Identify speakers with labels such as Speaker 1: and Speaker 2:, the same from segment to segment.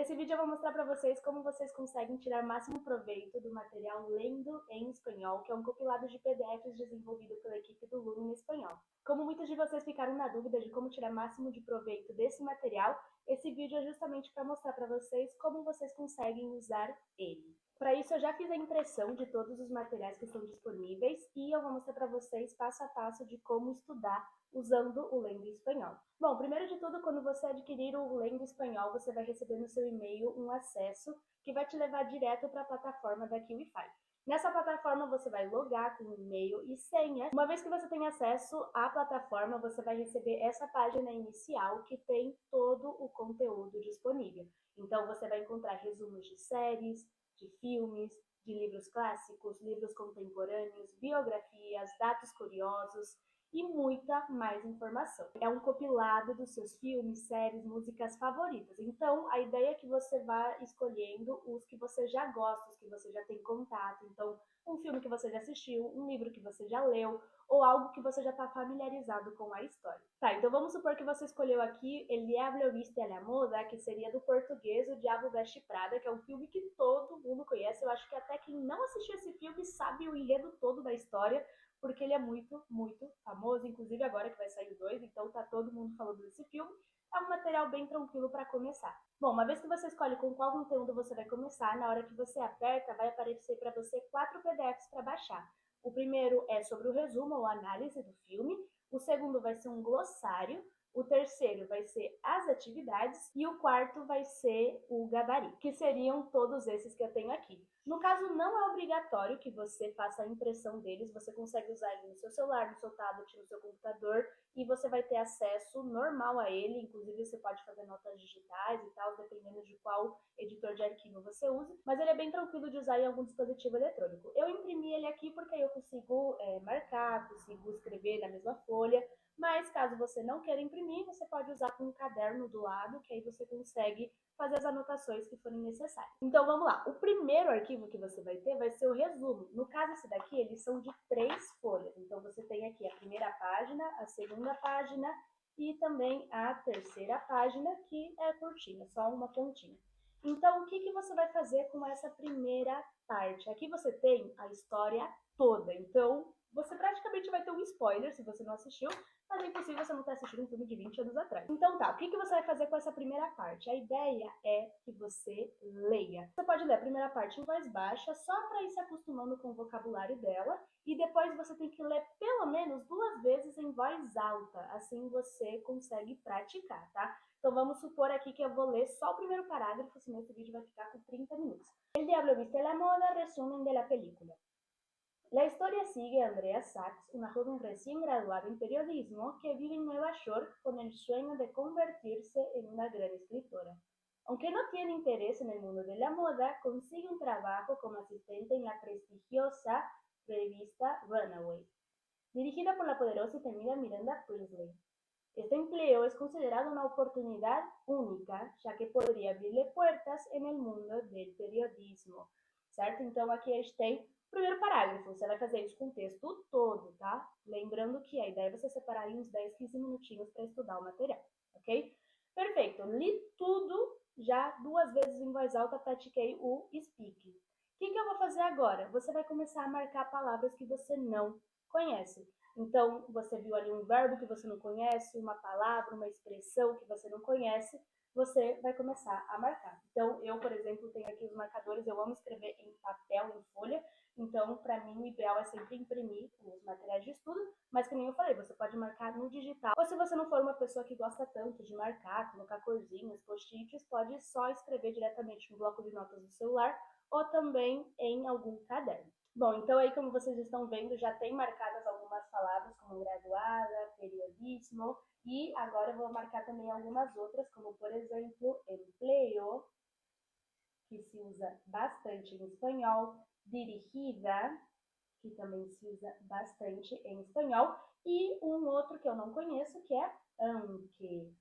Speaker 1: Nesse vídeo eu vou mostrar para vocês como vocês conseguem tirar máximo proveito do material Lendo em Espanhol, que é um compilado de PDFs desenvolvido pela equipe do Lume em espanhol. Como muitos de vocês ficaram na dúvida de como tirar máximo de proveito desse material, esse vídeo é justamente para mostrar para vocês como vocês conseguem usar ele. Para isso eu já fiz a impressão de todos os materiais que estão disponíveis e eu vou mostrar para vocês passo a passo de como estudar usando o Lendo em Espanhol. Bom, primeiro de tudo, quando você adquirir o Lendo em Espanhol, você vai receber no seu e-mail um acesso que vai te levar direto para a plataforma da Kiwify. Nessa plataforma você vai logar com e-mail e senha. Uma vez que você tem acesso à plataforma, você vai receber essa página inicial que tem todo o conteúdo disponível. Então você vai encontrar resumos de séries, de filmes, de livros clássicos, livros contemporâneos, biografias, dados curiosos e muita mais informação. É um compilado dos seus filmes, séries, músicas favoritas. Então, a ideia é que você vá escolhendo os que você já gosta, os que você já tem contato. Então, um filme que você já assistiu, um livro que você já leu, ou algo que você já está familiarizado com a história. Tá, então vamos supor que você escolheu aqui El Diablo Viste a la Moda, que seria do português O Diabo Veste Prada, que é um filme que todo mundo conhece. Eu acho que até quem não assistiu esse filme sabe o enredo todo da história, porque ele é muito, muito famoso, inclusive agora que vai sair o 2, então tá todo mundo falando desse filme. É um material bem tranquilo para começar. Bom, uma vez que você escolhe com qual conteúdo você vai começar, na hora que você aperta, vai aparecer para você 4 PDFs para baixar. O primeiro é sobre o resumo ou análise do filme, o segundo vai ser um glossário, o terceiro vai ser as atividades e o quarto vai ser o gabarito, que seriam todos esses que eu tenho aqui. No caso, não é obrigatório que você faça a impressão deles, você consegue usar ele no seu celular, no seu tablet, no seu computador, e você vai ter acesso normal a ele, inclusive você pode fazer notas digitais e tal, dependendo de qual editor de arquivo você usa, mas ele é bem tranquilo de usar em algum dispositivo eletrônico. Eu imprimi ele aqui porque aí eu consigo marcar, consigo escrever na mesma folha, mas caso você não queira imprimir, você pode usar com um caderno do lado, que aí você consegue fazer as anotações que forem necessárias. Então vamos lá, o primeiro arquivo que você vai ter vai ser o resumo. No caso esse daqui, eles são de 3 folhas, então você tem aqui a primeira página, a segunda página e também a terceira página, que é curtinha, só uma pontinha. Então o que você vai fazer com essa primeira parte? Aqui você tem a história toda, então você praticamente vai ter um spoiler se você não assistiu, mas é impossível você não ter assistido um filme de 20 anos atrás. Então tá, o que você vai fazer com essa primeira parte? A ideia é que você leia. Você pode ler a primeira parte em voz baixa, só para ir se acostumando com o vocabulário dela, e depois você tem que ler pelo menos 2 vezes em voz alta, assim você consegue praticar, tá? Então vamos supor aqui que eu vou ler só o primeiro parágrafo, senão esse vídeo vai ficar com 30 minutos. El Diablo Viste la Moda, resumen de la película. La historia sigue a Andrea Sachs, una joven recién graduada en periodismo que vive en Nueva York con el sueño de convertirse en una gran escritora. Aunque no tiene interés en el mundo de la moda, consigue un trabajo como asistente en la prestigiosa revista Runaway, dirigida por la poderosa y temida Miranda Priestly. Este empleo es considerado una oportunidad única, ya que podría abrirle puertas en el mundo del periodismo. Certo? Então aqui a gente tem primeiro parágrafo, você vai fazer isso com o texto todo, tá? Lembrando que a ideia é você separar aí uns 10, 15 minutinhos para estudar o material, ok? Perfeito, li tudo, já 2 vezes em voz alta pratiquei o speaking. O que eu vou fazer agora? Você vai começar a marcar palavras que você não conhece. Então, você viu ali um verbo que você não conhece, uma palavra, uma expressão que você não conhece, você vai começar a marcar. Então, eu, por exemplo, tenho aqui os marcadores, eu amo escrever em papel, em folha, então, para mim, o ideal é sempre imprimir os materiais de estudo, mas como eu falei, você pode marcar no digital. Ou se você não for uma pessoa que gosta tanto de marcar, colocar corzinhas, post-its, pode só escrever diretamente no bloco de notas do celular ou também em algum caderno. Bom, então aí como vocês estão vendo, já tem marcadas algumas palavras como graduada, periodismo, e agora eu vou marcar também algumas outras, como por exemplo, empleo, que se usa bastante em espanhol, dirigida, que também se usa bastante em espanhol, e um outro que eu não conheço, que é aunque.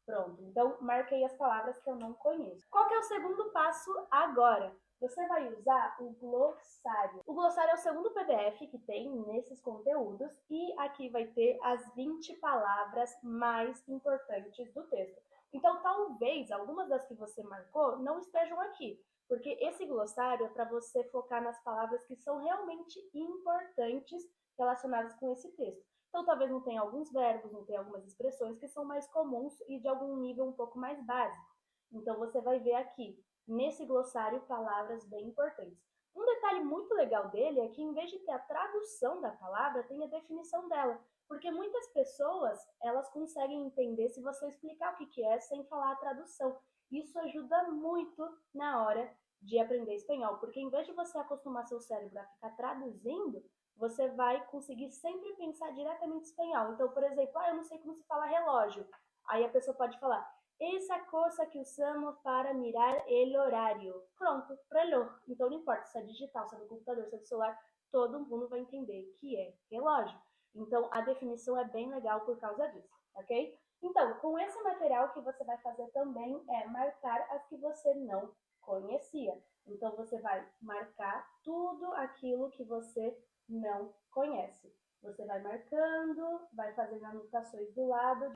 Speaker 1: Pronto, então marquei as palavras que eu não conheço. Qual que é o segundo passo agora? Você vai usar o glossário. O glossário é o segundo PDF que tem nesses conteúdos e aqui vai ter as 20 palavras mais importantes do texto. Então, talvez algumas das que você marcou não estejam aqui, porque esse glossário é para você focar nas palavras que são realmente importantes relacionadas com esse texto. Então, talvez não tenha alguns verbos, não tenha algumas expressões que são mais comuns e de algum nível um pouco mais básico. Então, você vai ver aqui, nesse glossário, palavras bem importantes. Um detalhe muito legal dele é que, em vez de ter a tradução da palavra, tem a definição dela. Porque muitas pessoas, elas conseguem entender se você explicar o que é sem falar a tradução. Isso ajuda muito na hora de aprender espanhol, porque em vez de você acostumar seu cérebro a ficar traduzindo, você vai conseguir sempre pensar diretamente em espanhol. Então, por exemplo, eu não sei como se fala relógio. Aí a pessoa pode falar, essa coisa que usamos para mirar el horário. Pronto, reloj. Então não importa se é digital, se é do computador, se é do celular, todo mundo vai entender que é relógio. Então a definição é bem legal por causa disso, ok? Então, com esse material, o que você vai fazer também é marcar as que você não conhecia. Então você vai marcar tudo aquilo que você não conhece. Você vai marcando, vai fazendo anotações do lado.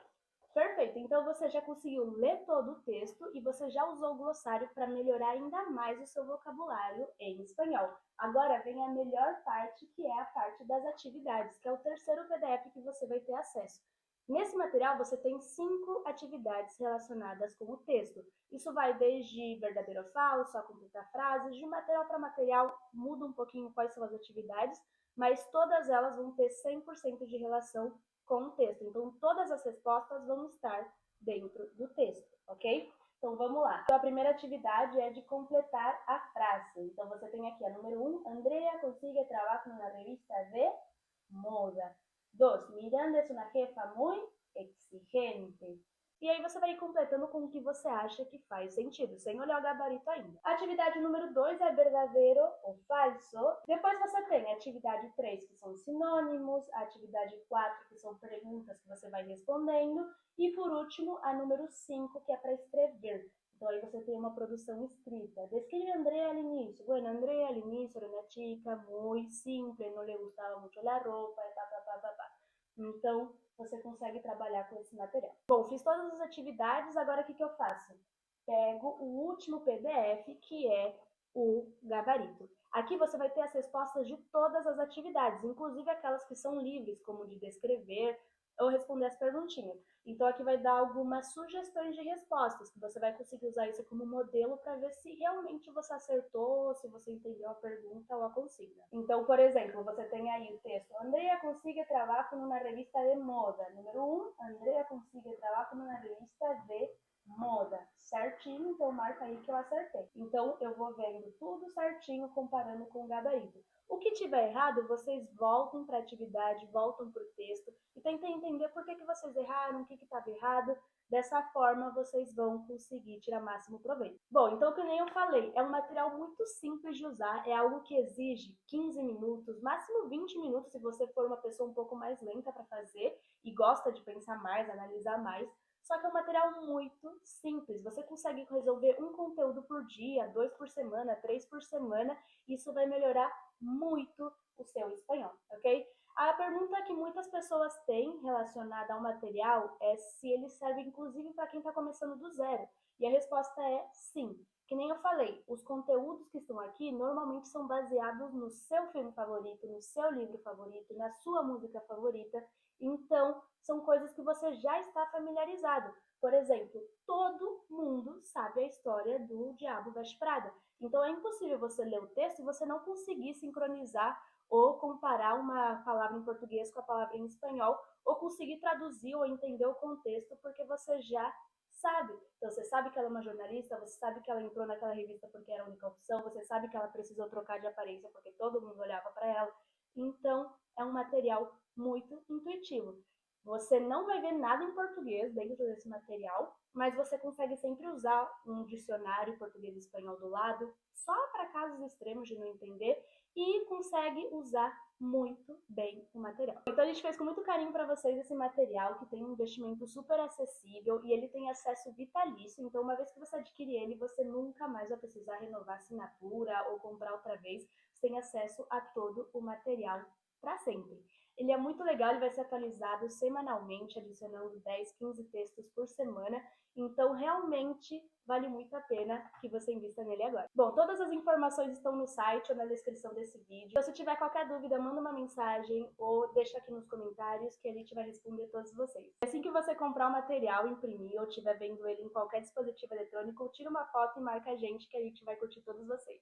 Speaker 1: Perfeito, então você já conseguiu ler todo o texto e você já usou o glossário para melhorar ainda mais o seu vocabulário em espanhol. Agora vem a melhor parte, que é a parte das atividades, que é o terceiro PDF que você vai ter acesso. Nesse material você tem 5 atividades relacionadas com o texto. Isso vai desde verdadeiro ou falso, a completar frases, de material para material muda um pouquinho quais são as atividades, mas todas elas vão ter 100% de relação com o texto. Então, todas as respostas vão estar dentro do texto, ok? Então, vamos lá. Então, a primeira atividade é de completar a frase. Então, você tem aqui a número 1, Andrea consigue trabalho na revista de moda. 2, Miranda é uma jefa muito exigente. E aí você vai ir completando com o que você acha que faz sentido, sem olhar o gabarito ainda. A atividade número 2 é verdadeiro ou falso. Depois você tem a atividade 3, que são sinônimos, a atividade 4, que são perguntas que você vai respondendo, e por último, a número 5, que é para escrever. Então aí você tem uma produção escrita. Describe a Andrea al inicio. Bueno, Andrea al inicio era una chica muy simple, no le gustaba mucho la ropa, Então, você consegue trabalhar com esse material. Bom, fiz todas as atividades, agora o que eu faço? Pego o último PDF, que é o gabarito. Aqui você vai ter as respostas de todas as atividades, inclusive aquelas que são livres, como de descrever ou responder as perguntinhas. Então aqui vai dar algumas sugestões de respostas, que você vai conseguir usar isso como modelo para ver se realmente você acertou, se você entendeu a pergunta ou a consigna. Então, por exemplo, você tem aí o texto, Andrea consigue trabalho numa revista de moda. Número 1, Andrea consigue trabalho numa revista de moda. Certinho, então marca aí que eu acertei. Então, eu vou vendo tudo certinho, comparando com o gabarito. O que tiver errado, vocês voltam para a atividade, voltam para o texto e tentem entender por que vocês erraram, o que estava errado. Dessa forma, vocês vão conseguir tirar máximo proveito. Bom, então, que nem eu falei, é um material muito simples de usar, é algo que exige 15 minutos, máximo 20 minutos, se você for uma pessoa um pouco mais lenta para fazer e gosta de pensar mais, analisar mais. Só que é um material muito simples. Você consegue resolver um conteúdo por dia, 2 por semana, 3 por semana. Isso vai melhorar muito o seu espanhol, ok? A pergunta que muitas pessoas têm relacionada ao material é se ele serve inclusive para quem está começando do zero. E a resposta é sim. Que nem eu falei, os conteúdos que estão aqui normalmente são baseados no seu filme favorito, no seu livro favorito, na sua música favorita. Então, são coisas que você já está familiarizado. Por exemplo, todo mundo sabe a história do Diabo Veste Prada. Então, é impossível você ler o texto e você não conseguir sincronizar ou comparar uma palavra em português com a palavra em espanhol, ou conseguir traduzir ou entender o contexto, porque você já sabe. Então, você sabe que ela é uma jornalista, você sabe que ela entrou naquela revista porque era a única opção, você sabe que ela precisou trocar de aparência porque todo mundo olhava para ela. Então, é um material muito intuitivo. Você não vai ver nada em português dentro desse material, mas você consegue sempre usar um dicionário português e espanhol do lado, só para casos extremos de não entender, e consegue usar muito bem o material. Então a gente fez com muito carinho para vocês esse material, que tem um investimento super acessível e ele tem acesso vitalício, então uma vez que você adquirir ele, você nunca mais vai precisar renovar a assinatura ou comprar outra vez, você tem acesso a todo o material para sempre. Ele é muito legal, ele vai ser atualizado semanalmente, adicionando 10, 15 textos por semana. Então, realmente vale muito a pena que você invista nele agora. Bom, todas as informações estão no site ou na descrição desse vídeo. Se você tiver qualquer dúvida, manda uma mensagem ou deixa aqui nos comentários que a gente vai responder todos vocês. Assim que você comprar o material, imprimir ou estiver vendo ele em qualquer dispositivo eletrônico, tira uma foto e marca a gente que a gente vai curtir todos vocês.